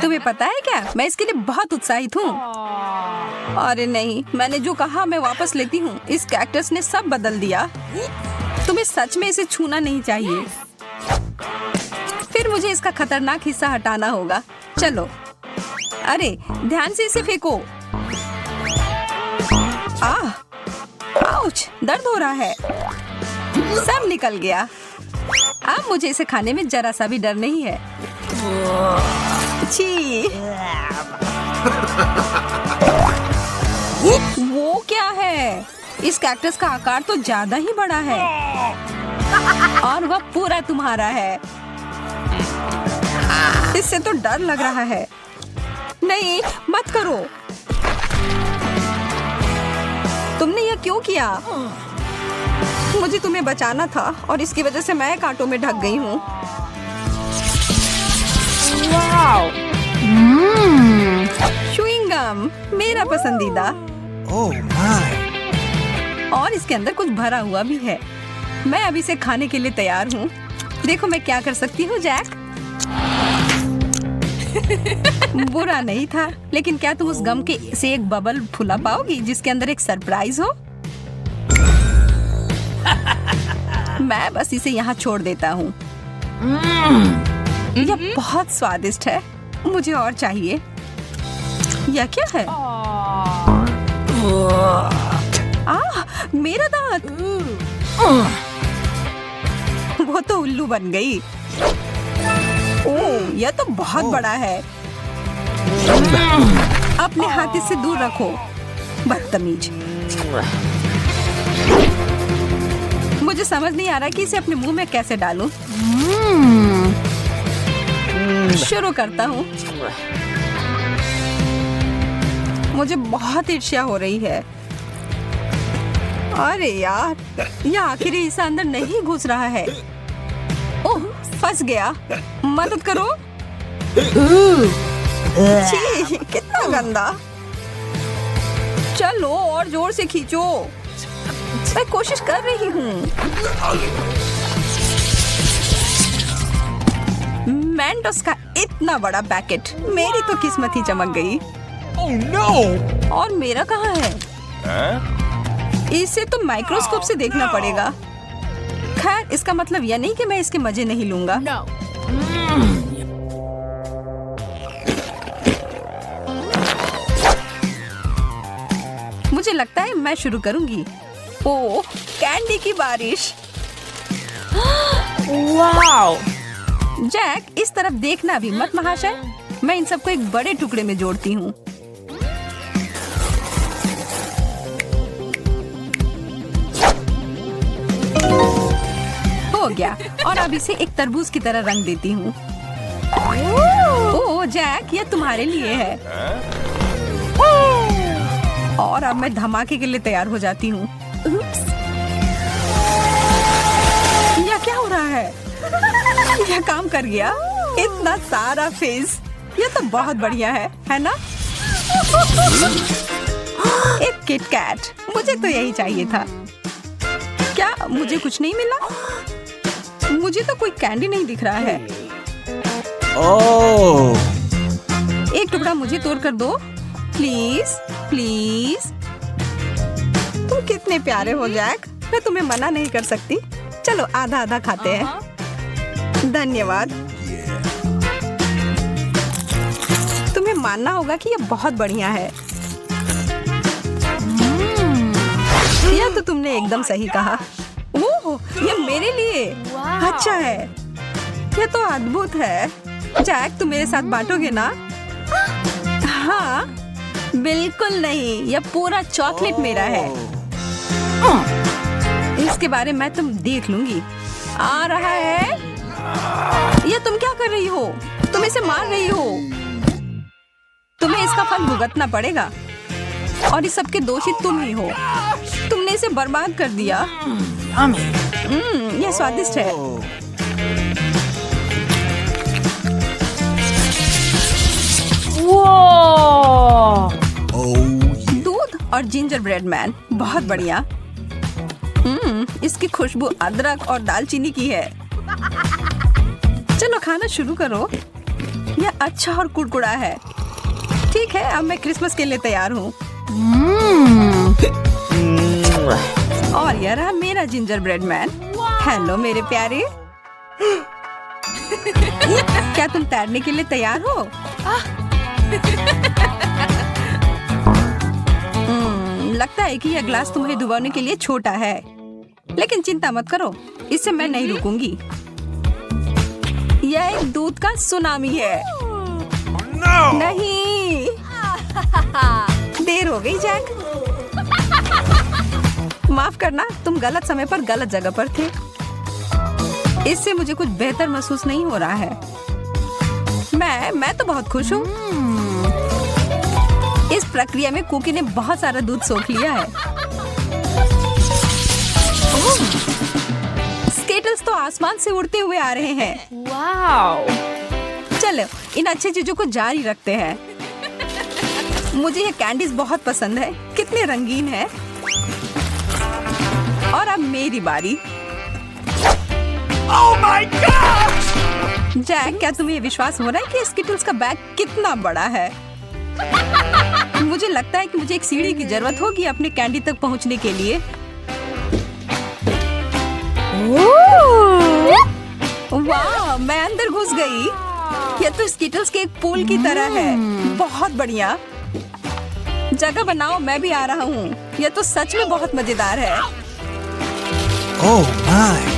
तुम्हें पता है क्या, मैं इसके लिए बहुत उत्साहित हूँ। अरे नहीं, मैंने जो कहा मैं वापस लेती हूँ। इस कैक्टस ने सब बदल दिया। तुम्हें सच में इसे छूना नहीं चाहिए। फिर मुझे इसका खतरनाक हिस्सा हटाना होगा। चलो, अरे ध्यान से इसे फेंको। आउच, दर्द हो रहा है। सब निकल गया। अब मुझे इसे खाने में जरा सा भी डर नहीं है। छी! वो क्या है? इस कैक्टस का आकार तो ज्यादा ही बड़ा है और वह पूरा तुम्हारा है। इससे तो डर लग रहा है। नहीं, मत करो। तुमने यह क्यों किया? मुझे तुम्हें बचाना था और इसकी वजह से मैं कांटों में ढक गई हूँ। च्युइंग गम, मेरा पसंदीदा। और इसके अंदर कुछ भरा हुआ भी है। मैं अब इसे खाने के लिए तैयार हूँ। देखो मैं क्या कर सकती हूँ, जैक। बुरा नहीं था, लेकिन क्या तुम उस गम के से एक बबल फुला पाओगी जिसके अंदर एक सरप्राइज हो? मैं बस इसे यहाँ छोड़ देता हूँ। यह बहुत स्वादिष्ट है। मुझे और चाहिए। यह क्या है? मेरा दांत। वो तो उल्लू बन गई। ओह, यह तो बहुत बड़ा है। अपने हाथ इससे दूर रखो, बदतमीज। मुझे समझ नहीं आ रहा कि इसे अपने मुंह में कैसे डालूं। शुरू करता हूँ। मुझे बहुत ईर्ष्या हो रही है। अरे यार, यह आखिरी हिस्सा अंदर नहीं घुस रहा है। ओह, फंस गया। मदद करो। छी, कितना गंदा। चलो और जोर से खींचो। मैं कोशिश कर रही हूँ। मेंटोस का इतना बड़ा पैकेट। मेरी तो किस्मत ही चमक गई। Oh no! और मेरा कहाँ है? इसे तो माइक्रोस्कोप से देखना पड़ेगा। खैर, इसका मतलब यह नहीं कि मैं इसके मजे नहीं लूंगा। मुझे लगता है मैं शुरू करूंगी। ओह, कैंडी की बारिश। वाओ! जैक, इस तरफ देखना भी मत महाशय। मैं इन सबको एक बड़े टुकड़े में जोड़ती हूँ। हो गया। और अब इसे एक तरबूज की तरह रंग देती हूँ। ओह जैक, यह तुम्हारे लिए है। और अब मैं धमाके के लिए तैयार हो जाती हूँ। यह क्या हो रहा है? यह काम कर गया। इतना सारा फेस। यह तो बहुत बढ़िया है ना? एक किट कैट। मुझे तो यही चाहिए था। क्या मुझे कुछ नहीं मिला? मुझे तो कोई कैंडी नहीं दिख रहा है। Oh! एक टुकड़ा मुझे तोड़ कर दो, प्लीज प्लीज। तुम कितने प्यारे हो जैक। मैं तुम्हें मना नहीं कर सकती। चलो आधा आधा खाते हैं। धन्यवाद। तुम्हें मानना होगा कि यह बहुत बढ़िया है। यह तो तुमने एकदम सही कहा। ओह, यह मेरे लिए अच्छा है। यह तो अद्भुत है। जैक, तुम मेरे साथ बांटोगे ना? हाँ, बिल्कुल नहीं। यह पूरा चॉकलेट मेरा है। इसके बारे में तुम देख लूंगी। आ रहा है। यह तुम क्या कर रही हो? तुम इसे मार रही हो। तुम्हें इसका फल भुगतना पड़ेगा। और इस सब के दोषी तुम ही हो। तुमने इसे बर्बाद कर दिया। यह स्वादिष्ट है। दूध और जिंजर ब्रेड मैन, बहुत बढ़िया। इसकी खुशबू अदरक और दालचीनी की है। चलो खाना शुरू करो। यह अच्छा और कुड़कुड़ा है। ठीक है, अब मैं क्रिसमस के लिए तैयार हूँ। और यह रहा मेरा जिंजर ब्रेड मैन। हेलो मेरे प्यारे। क्या तुम तैरने के लिए तैयार हो? लगता है कि यह ग्लास तुम्हें डुबाने के लिए छोटा है, लेकिन चिंता मत करो, इससे मैं नहीं रुकूंगी। यह एक दूध का सुनामी है। नहीं, देर हो गई जैक। माफ करना, तुम गलत समय पर गलत जगह पर थे। इससे मुझे कुछ बेहतर महसूस नहीं हो रहा है। मैं तो बहुत खुश हूँ। इस प्रक्रिया में कुकी ने बहुत सारा दूध सोख लिया है। स्केटल्स तो आसमान से उड़ते हुए आ रहे हैं। वाओ! चलो, इन अच्छी चीजों को जारी रखते हैं। मुझे ये कैंडीज बहुत पसंद है। कितने रंगीन है। और अब मेरी बारी। Oh my gosh! जैक, क्या तुम्हें विश्वास हो रहा है कि स्किटल्स का बैग कितना बड़ा है? मुझे लगता है कि मुझे एक सीढ़ी की जरूरत होगी अपने कैंडी तक पहुंचने के लिए। वाह, मैं अंदर घुस गई। यह तो स्किटल्स के एक पूल की तरह है। बहुत बढ़िया। जगह बनाओ, मैं भी आ रहा हूँ। यह तो सच में बहुत मजेदार है। Oh my!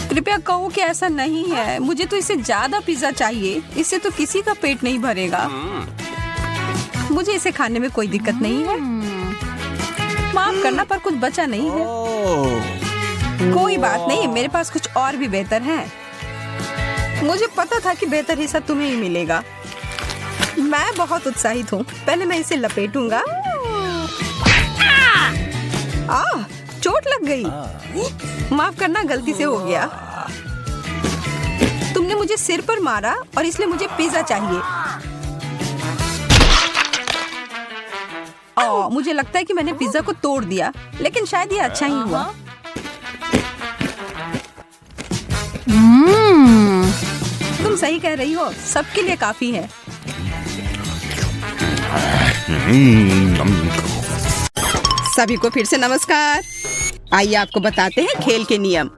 कृपया कहो कि ऐसा नहीं है। मुझे तो इससे ज्यादा पिज्जा चाहिए। इससे तो किसी का पेट नहीं भरेगा। मुझे इसे खाने में कोई दिक्कत नहीं है। माफ करना, पर कुछ बचा नहीं है। कोई बात नहीं, मेरे पास कुछ और भी बेहतर है। मुझे पता था कि बेहतर हिस्सा तुम्हें ही मिलेगा। मैं बहुत उत्साहित हूँ। पहले मैं इसे लपेटूंगा। चोट लग गई। माफ करना, गलती से हो गया। तुमने मुझे सिर पर मारा और इसलिए मुझे पिज्जा चाहिए। मुझे लगता है कि मैंने पिज्जा को तोड़ दिया, लेकिन शायद ये अच्छा ही हुआ। तुम सही कह रही हो, सबके लिए काफी है। सभी को फिर से नमस्कार। आइए आपको बताते हैं खेल के नियम।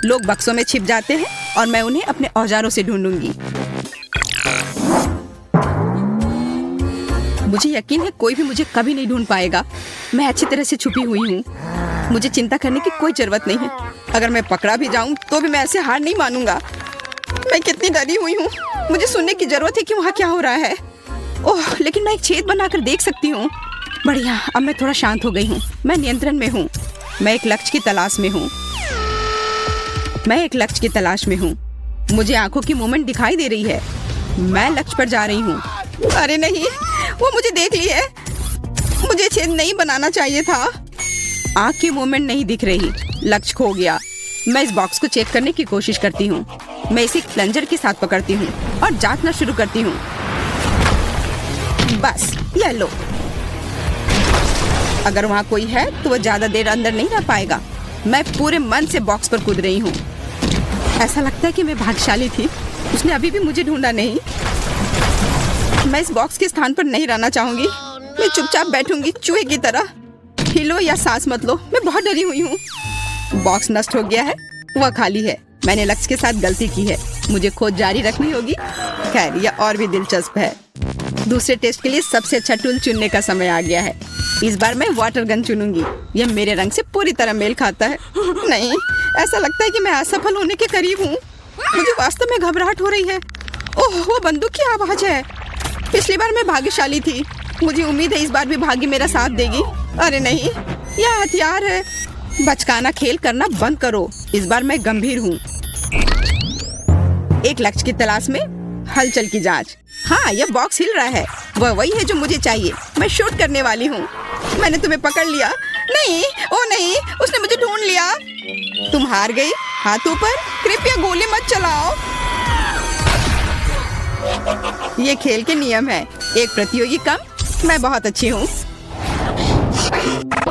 लोग बक्सों में छिप जाते हैं और मैं उन्हें अपने औजारों से ढूंढूंगी। मुझे यकीन है कोई भी मुझे कभी नहीं ढूंढ पाएगा। मैं अच्छी तरह से छुपी हुई हूँ। मुझे चिंता करने की कोई जरूरत नहीं है। अगर मैं पकड़ा भी जाऊँ तो भी मैं ऐसे हार नहीं मानूंगा। मैं कितनी डरी हुई हूँ। मुझे सुनने की जरूरत है कि वहाँ क्या हो रहा है। ओह, लेकिन मैं एक छेद बनाकर देख सकती हूँ। बढ़िया, अब मैं थोड़ा शांत हो गई हूँ। मैं नियंत्रण में हूँ। मैं एक लक्ष्य की तलाश में हूँ। मुझे आंखों की मूवमेंट दिखाई दे रही है। मैं लक्ष्य पर जा रही हूँ। अरे नहीं, वो मुझे देख ली है। मुझे छेद नहीं बनाना चाहिए था। आंख की मूवमेंट नहीं दिख रही। लक्ष्य खो गया। मैं इस बॉक्स को चेक करने की कोशिश करती हूँ। मैं इसे प्लंजर के साथ पकड़ती हूँ और जांचना शुरू करती हूँ। बस, ये लो। अगर वहाँ कोई है तो वो ज्यादा देर अंदर नहीं रह पाएगा। मैं पूरे मन से बॉक्स पर कूद रही हूँ। ऐसा लगता है कि मैं भाग्यशाली थी। उसने अभी भी मुझे ढूंढा नहीं। मैं इस बॉक्स के स्थान पर नहीं रहना चाहूंगी। मैं चुपचाप बैठूंगी चूहे की तरह। हिलो या सांस मत लो। मैं बहुत डरी हुई हूँ। बॉक्स नष्ट हो गया है। वह खाली है। मैंने लक्ष्य के साथ गलती की है। मुझे खोज जारी रखनी होगी। खैर, यह और भी दिलचस्प है। दूसरे टेस्ट के लिए सबसे अच्छा टूल चुनने का समय आ गया है। इस बार मैं वाटर गन चुनूंगी। यह मेरे रंग से पूरी तरह मेल खाता है। नहीं, ऐसा लगता है कि मैं असफल होने के करीब हूँ। मुझे वास्तव में घबराहट हो रही है। ओह, वो बंदूक की आवाज है। पिछली बार मैं भाग्यशाली थी। मुझे उम्मीद है इस बार भी भाग्य मेरा साथ देगी। अरे नहीं, यह हथियार है। बचकाना खेल करना बंद करो। इस बार मैं गंभीर हूँ। एक लक्ष्य की तलाश में हलचल की जांच। हाँ, यह बॉक्स हिल रहा है। वह वही है जो मुझे चाहिए। मैं शूट करने वाली हूँ। मैंने तुम्हें पकड़ लिया। नहीं, ओ नहीं, उसने मुझे ढूंढ लिया। तुम हार गई। हाथ ऊपर। कृपया गोली मत चलाओ। ये खेल के नियम है। एक प्रतियोगी कम। मैं बहुत अच्छी हूँ।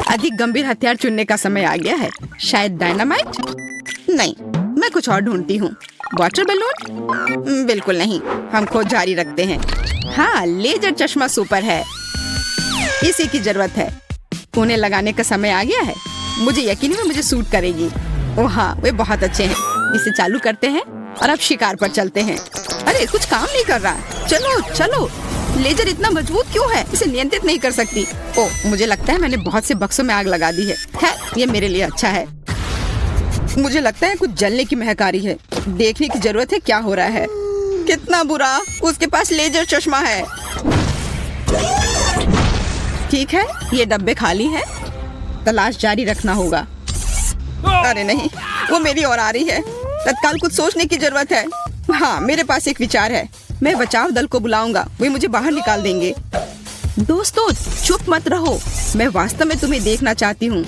अधिक गंभीर हथियार चुनने का समय आ गया है। शायद डायनामाइट? नहीं, मैं कुछ और ढूंढती हूँ। Water balloon? बिल्कुल नहीं। हम खोज जारी रखते हैं। हाँ, लेजर चश्मा सुपर है। इसी की जरूरत है। उन्हें लगाने का समय आ गया है। मुझे यकीन है मुझे सूट करेगी। ओह हाँ, वे बहुत अच्छे हैं। इसे चालू करते हैं और अब शिकार पर चलते हैं। अरे कुछ काम नहीं कर रहा। चलो चलो। लेजर इतना मजबूत क्यों है? इसे नियंत्रित नहीं कर सकती। ओह, मुझे लगता है मैंने बहुत से बक्सों में आग लगा दी है। ये मेरे लिए अच्छा है। मुझे लगता है कुछ जलने की महक आ रही है। देखने की जरूरत है क्या हो रहा है। कितना बुरा, उसके पास लेजर चश्मा है। ठीक है, ये डब्बे खाली हैं। तलाश जारी रखना होगा। अरे नहीं, वो मेरी ओर आ रही है। तत्काल कुछ सोचने की जरूरत है। हाँ, मेरे पास एक विचार है। मैं बचाव दल को बुलाऊंगा, वे मुझे बाहर निकाल देंगे। दोस्तों चुप मत रहो, मैं वास्तव में तुम्हें देखना चाहती हूँ।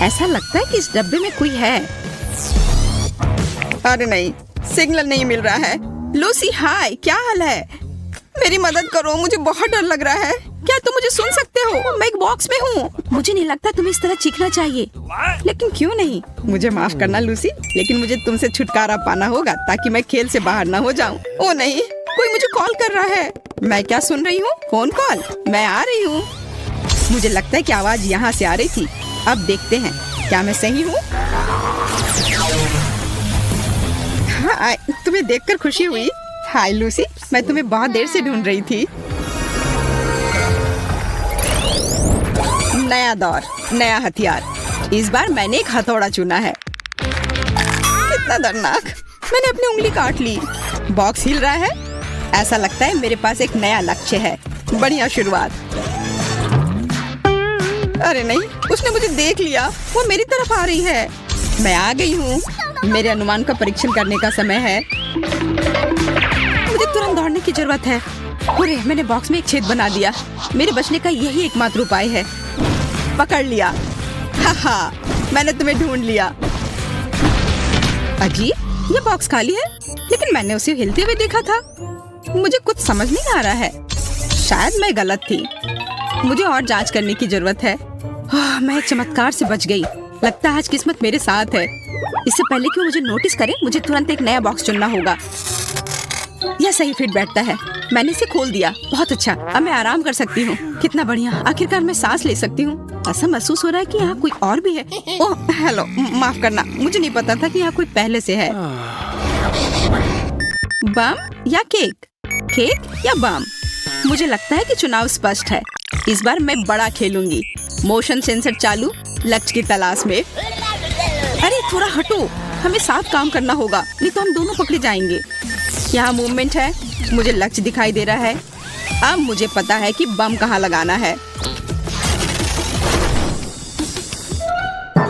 ऐसा लगता है कि इस डब्बे में कोई है। अरे नहीं, सिग्नल नहीं मिल रहा है। लूसी हाय, क्या हाल है? मेरी मदद करो, मुझे बहुत डर लग रहा है। क्या तुम मुझे सुन सकते हो? मैं एक बॉक्स में हूँ। मुझे नहीं लगता तुम्हें इस तरह चीखना चाहिए। लेकिन क्यों नहीं? मुझे माफ करना लूसी, लेकिन मुझे तुमसे छुटकारा पाना होगा ताकि मैं खेल से बाहर ना हो जाऊँ। ओ नहीं, कोई मुझे कॉल कर रहा है। मैं क्या सुन रही हूँ? Phone call? मैं आ रही हूँ। मुझे लगता है कि आवाज यहाँ से आ रही थी। अब देखते हैं क्या मैं सही हूँ। हाँ, तुम्हें देखकर खुशी हुई। हाय लूसी, मैं तुम्हें बहुत देर से ढूंढ रही थी। नया दौर, नया हथियार। इस बार मैंने एक हथौड़ा चुना है। कितना दर्दनाक। मैंने अपनी उंगली काट ली। बॉक्स हिल रहा है। ऐसा लगता है मेरे पास एक नया लक्ष्य है। बढ़िया शुरुआत। अरे नहीं, उसने मुझे देख लिया। वो मेरी तरफ आ रही है। मैं आ गई हूँ। मेरे अनुमान का परीक्षण करने का समय है। मुझे तुरंत दौड़ने की जरूरत है। अरे मैंने बॉक्स में एक छेद बना दिया। मेरे बचने का यही एकमात्र उपाय है। पकड़ लिया। हाँ, मैंने तुम्हें ढूंढ लिया। अजीब, ये बॉक्स खाली है, लेकिन मैंने उसे हिलते हुए देखा था। मुझे कुछ समझ नहीं आ रहा है। शायद मैं गलत थी। मुझे और जांच करने की जरूरत है। मैं एक चमत्कार से बच गई। लगता है आज किस्मत मेरे साथ है। इससे पहले कि वो मुझे नोटिस करे, मुझे तुरंत एक नया बॉक्स चुनना होगा। यह सही फिट बैठता है। मैंने इसे खोल दिया। बहुत अच्छा, अब मैं आराम कर सकती हूँ। कितना बढ़िया, आखिरकार मैं सांस ले सकती हूँ। ऐसा महसूस हो रहा है कि यहाँ कोई और भी है। ओह हेलो, माफ करना, मुझे नहीं पता था कि यहाँ कोई पहले से है। बम या केक? केक या बम? मुझे लगता है कि चुनाव स्पष्ट है। इस बार मैं बड़ा खेलूंगी। मोशन सेंसर चालू, लक्ष्य की तलाश में। अरे थोड़ा हटो, हमें साथ काम करना होगा, नहीं तो हम दोनों पकड़े जाएंगे। यहाँ मूवमेंट है। मुझे लक्ष्य दिखाई दे रहा है। अब मुझे पता है कि बम कहाँ लगाना है।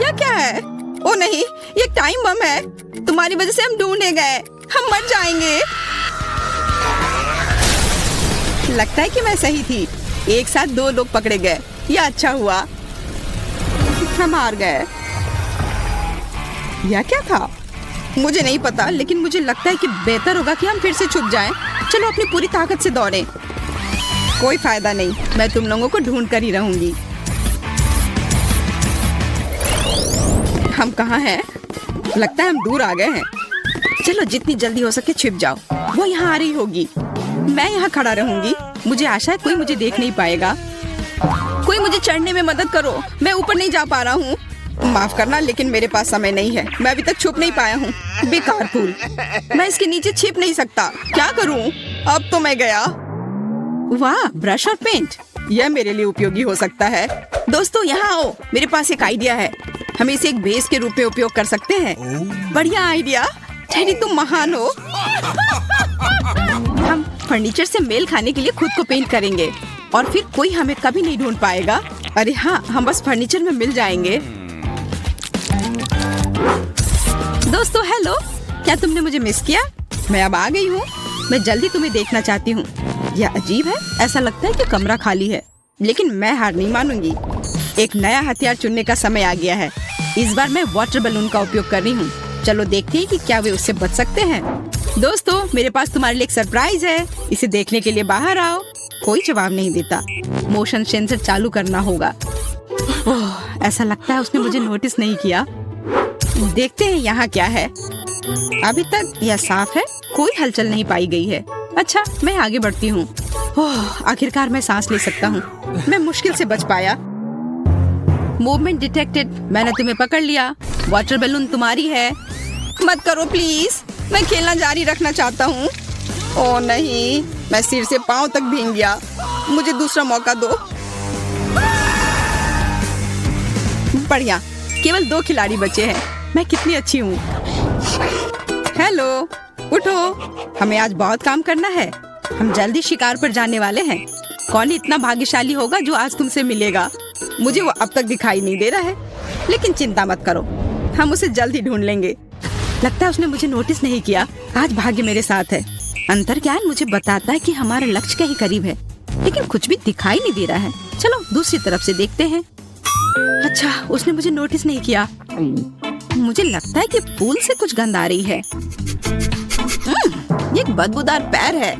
यह क्या है? ओ नहीं, ये टाइम बम है। तुम्हारी वजह से हम ढूंढे गए। हम मर जाएंगे। लगता है कि मैं सही थी। एक साथ दो लोग पकड़े गए। यह अच्छा हुआ। हम हार गए। यह क्या था? मुझे नहीं पता, लेकिन मुझे लगता है कि बेहतर होगा कि हम फिर से छुप जाएं। चलो अपनी पूरी ताकत से दौड़ें। कोई फायदा नहीं, मैं तुम लोगों को ढूंढ कर ही रहूंगी। हम कहाँ हैं? लगता है हम दूर आ गए हैं। चलो जितनी जल्दी हो सके छिप जाओ। वो यहाँ आ रही होगी। मैं यहाँ खड़ा रहूंगी। मुझे आशा है कोई मुझे देख नहीं पाएगा। कोई मुझे चढ़ने में मदद करो, मैं ऊपर नहीं जा पा रहा हूँ। माफ करना, लेकिन मेरे पास समय नहीं है। मैं अभी तक छुप नहीं पाया हूँ। बेकार फूल, मैं इसके नीचे छिप नहीं सकता। क्या करूँ? अब तो मैं गया। वाह, ब्रश और पेंट, यह मेरे लिए उपयोगी हो सकता है। दोस्तों यहाँ आओ, मेरे पास एक आइडिया है। हम इसे एक बेस के रूप में उपयोग कर सकते हैं। बढ़िया आइडिया टेडी, तुम महान हो। हम फर्नीचर से मेल खाने के लिए खुद को पेंट करेंगे और फिर कोई हमें कभी नहीं ढूंढ पाएगा। अरे हाँ, हम बस फर्नीचर में मिल जाएंगे। दोस्तों हेलो, क्या तुमने मुझे मिस किया? मैं अब आ गई हूँ। मैं जल्दी तुम्हें देखना चाहती हूँ। यह अजीब है, ऐसा लगता है कि कमरा खाली है, लेकिन मैं हार नहीं मानूंगी। एक नया हथियार चुनने का समय आ गया है। इस बार मैं वाटर बैलून का उपयोग कर रही हूँ। चलो देखते हैं कि क्या वे उससे बच सकते हैं। दोस्तों मेरे पास तुम्हारे लिए एक सरप्राइज है। इसे देखने के लिए बाहर आओ। कोई जवाब नहीं देता। मोशन सेंसर चालू करना होगा। ओह, ऐसा लगता है उसने मुझे नोटिस नहीं किया। देखते हैं यहाँ क्या है। अभी तक यह साफ है, कोई हलचल नहीं पाई गई है। अच्छा, मैं आगे बढ़ती हूँ। ओह, आखिरकार मैं सांस ले सकता हूँ। मैं मुश्किल से बच पाया। Movement detected. मैंने तुम्हें पकड़ लिया। वाटर बैलून तुम्हारी है। मत करो प्लीज, मैं खेलना जारी रखना चाहता हूँ। ओह नहीं, मैं सिर से पांव तक भीग गया। मुझे दूसरा मौका दो। बढ़िया, केवल 2 खिलाड़ी बचे हैं। मैं कितनी अच्छी हूँ। हेलो, उठो, हमें आज बहुत काम करना है। हम जल्दी शिकार पर जाने वाले हैं। कौन इतना भाग्यशाली होगा जो आज तुमसे मिलेगा? मुझे वो अब तक दिखाई नहीं दे रहा है, लेकिन चिंता मत करो, हम उसे जल्द ही ढूंढ लेंगे। लगता है उसने मुझे नोटिस नहीं किया। आज भाग्य मेरे साथ है। अंतर्ज्ञान मुझे बताता है कि हमारा लक्ष्य के ही करीब है, लेकिन कुछ भी दिखाई नहीं दे रहा है। चलो दूसरी तरफ से देखते हैं। अच्छा, उसने मुझे नोटिस नहीं किया। मुझे लगता है कि पूल से कुछ गंध आ रही है। ये एक बदबूदार पैर है।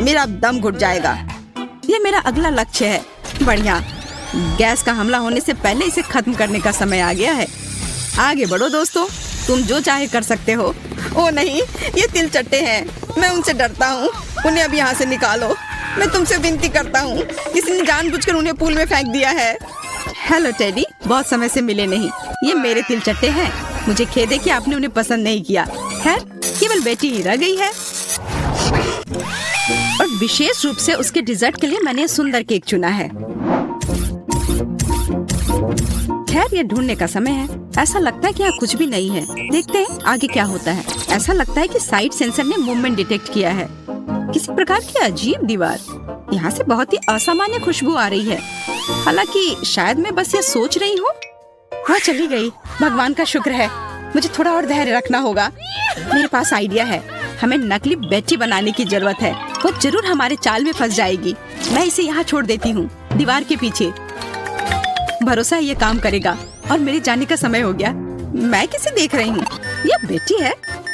मेरा दम घुट जाएगा। ये मेरा अगला लक्ष्य है। बढ़िया, गैस का हमला होने से पहले इसे खत्म करने का समय आ गया है। आगे बढ़ो दोस्तों, तुम जो चाहे कर सकते हो। ओ नहीं, ये तिलचट्टे हैं। मैं उनसे डरता हूँ। उन्हें अब यहाँ से निकालो। मैं तुमसे विनती करता हूँ। किसी ने जानबूझकर उन्हें पूल में फेंक दिया है। हेलो टेडी, बहुत समय से मिले नहीं। ये मेरे तिलचट्टे हैं। मुझे खेद है कि आपने उन्हें पसंद नहीं किया। खैर, केवल बेटी ही रह गई है, और विशेष रूप से उसके डिजर्ट के लिए मैंने सुंदर केक चुना है। खैर, ये ढूंढने का समय है। ऐसा लगता है कि यहाँ कुछ भी नहीं है। देखते हैं आगे क्या होता है। ऐसा लगता है कि साइड सेंसर ने मूवमेंट डिटेक्ट किया है। किसी प्रकार की अजीब दीवार। यहाँ से बहुत ही असामान्य खुशबू आ रही है। हालांकि शायद मैं बस ये सोच रही हूँ। वह चली गई। भगवान का शुक्र है। मुझे थोड़ा और धैर्य रखना होगा। मेरे पास आइडिया है। हमें नकली बेटी बनाने की जरूरत है। वो जरूर हमारे चाल में फंस जाएगी। मैं इसे यहाँ छोड़ देती हूँ, दीवार के पीछे। भरोसा है ये काम करेगा। और मेरे जाने का समय हो गया। मैं किसे देख रही हूँ? ये बेटी है?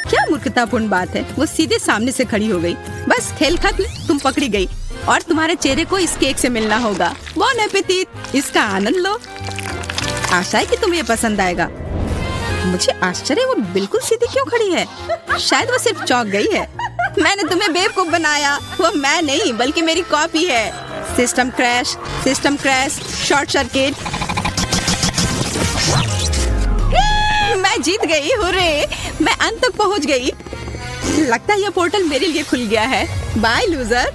क्या मूर्खतापूर्ण बात है। वो सीधे सामने से खड़ी हो गई। बस खेल खत्म, तुम पकड़ी गई और तुम्हारे चेहरे को इस केक से मिलना होगा। बॉन एपेटिट, इसका आनंद लो। आशा है कि तुम्हें पसंद आएगा। मुझे आश्चर्य, वो बिल्कुल सीधी क्यों खड़ी है? शायद वो सिर्फ चौंक गई है। मैंने तुम्हें बेवकूफ बनाया। वो मैं नहीं, बल्कि मेरी कॉपी है। System crash, short circuit. मैं जीत गई, हुर्रे! मैं अंत तक पहुंच गई। लगता है यह पोर्टल मेरे लिए खुल गया है। Bye loser.